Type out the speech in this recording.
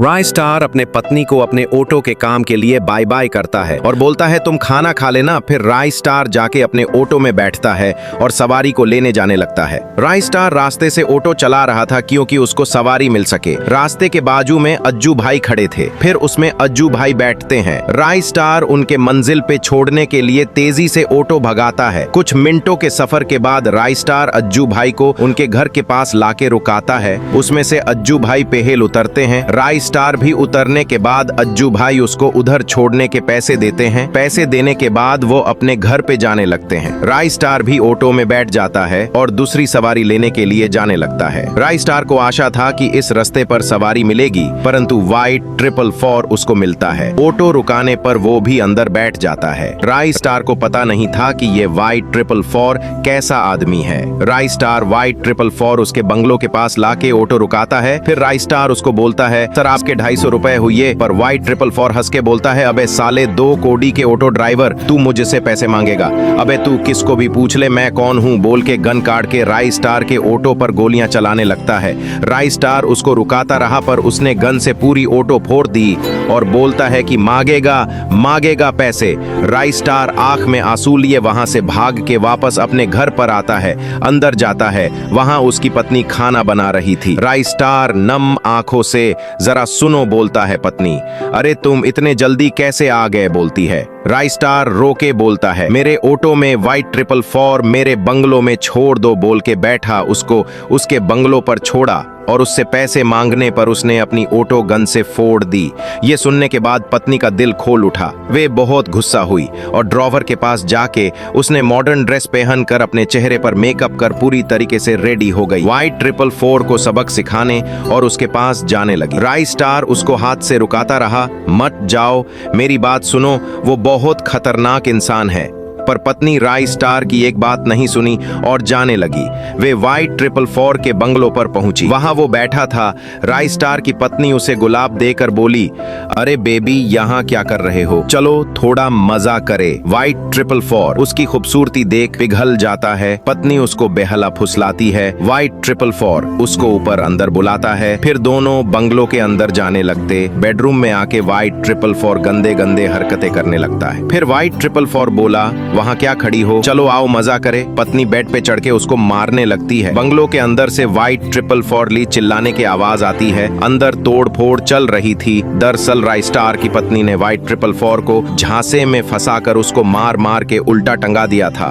राय star अपने पत्नी को अपने ऑटो के काम के लिए बाय बाय करता है और बोलता है तुम खाना खा लेना। फिर राय स्टार जाके अपने ऑटो में बैठता है और सवारी को लेने जाने लगता है। राय स्टार रास्ते से ऑटो चला रहा था क्योंकि उसको सवारी मिल सके। रास्ते के बाजू में अज्जू भाई खड़े थे। फिर उसमें अज्जू भाई बैठते हैं। राय स्टार उनके मंजिल पे छोड़ने के लिए तेजी से ऑटो भगाता है। कुछ मिनटों के सफर के बाद राय स्टार अज्जू भाई को उनके घर के पास लाके रुकाता है। उसमें से अज्जू भाई पेहेल उतरते हैं। राय स्टार भी उतरने के बाद अज्जू भाई उसको उधर छोड़ने के पैसे देते हैं। पैसे देने के बाद वो अपने घर पे जाने लगते हैं। राय स्टार भी ऑटो में बैठ जाता है और दूसरी सवारी लेने के लिए जाने लगता है। राय स्टार को आशा था कि इस रास्ते पर सवारी मिलेगी, परंतु वाइट 444 उसको मिलता है। ऑटो रुकाने पर वो भी अंदर बैठ जाता है। राय स्टार को पता नहीं था कि ये वाइट 444 कैसा आदमी है। राय स्टार वाइट 444 उसके बंगलो के पास लाके ऑटो रुकाता है। फिर राय स्टार उसको बोलता है सर आपके 250 रुपए हुए। पर वाइट 444 हंस के बोलता है अबे साले 2 कोड़ी के ऑटो ड्राइवर, तू मुझसे पैसे मांगेगा? अबे तू किसको भी पूछ ले मैं कौन हूँ, बोल के गन काट के राय स्टार के ऑटो पर गोलियां चलाने लगता है। राय स्टार उसको रुकाता रहा पर उसने गन से पूरी ऑटो फोड़ दी और बोलता है कि मांगेगा पैसे। राय स्टार आंख में आंसू लिए वहां से भाग के वापस अपने घर पर आता है। अंदर जाता है, वहां उसकी पत्नी खाना बना रही थी। राय स्टार नम आंखों से जरा सुनो बोलता है पत्नी। अरे तुम इतने जल्दी कैसे आ गए बोलती है। राय स्टार रो के बोलता है मेरे ऑटो में वाइट 444 मेरे बंगलो में छोड़ दो बोल के बैठा। उसको उसके बंगलो पर छोड़ा और उससे पैसे मांगने पर उसने अपनी ऑटो गन से फोड़ दी। ये सुनने के बाद पत्नी का दिल खोल उठा। वे बहुत गुस्सा हुई और ड्रॉवर के पास जाके उसने मॉडर्न ड्रेस पहन कर अपने चेहरे पर मेकअप कर पूरी तरीके से रेडी हो गई। वाइट 444 को सबक सिखाने और उसके पास जाने लगी। राय स्टार उसको हाथ से रुकाता रहा, मत जाओ, मेरी बात सुनो, वो बहुत खतरनाक इंसान है। पर पत्नी राय स्टार की एक बात नहीं सुनी और जाने लगी। वे वाइट 444 के बंगलो पर पहुंची। वहां वो बैठा था। राय स्टार की पत्नी उसे गुलाब देकर बोली अरे बेबी यहाँ क्या कर रहे हो, चलो थोड़ा मजा करे। वाइट 444 उसकी खूबसूरती देख पिघल जाता है। पत्नी उसको बेहला फुसलाती है। वाइट 444 उसको ऊपर अंदर बुलाता है। फिर दोनों बंगलो के अंदर जाने लगते। बेडरूम में आके वाइट 444 गंदे गंदे हरकतें करने लगता है। फिर वाइट 444 बोला वहाँ क्या खड़ी हो, चलो आओ मजा करे। पत्नी बेड पे चढ़ के उसको मारने लगती है। बंगलो के अंदर से वाइट 444 चिल्लाने की आवाज आती है। अंदर तोड़ फोड़ चल रही थी। दरअसल राय स्टार की पत्नी ने वाइट 444 को झांसे में फंसाकर उसको मार मार के उल्टा टंगा दिया था।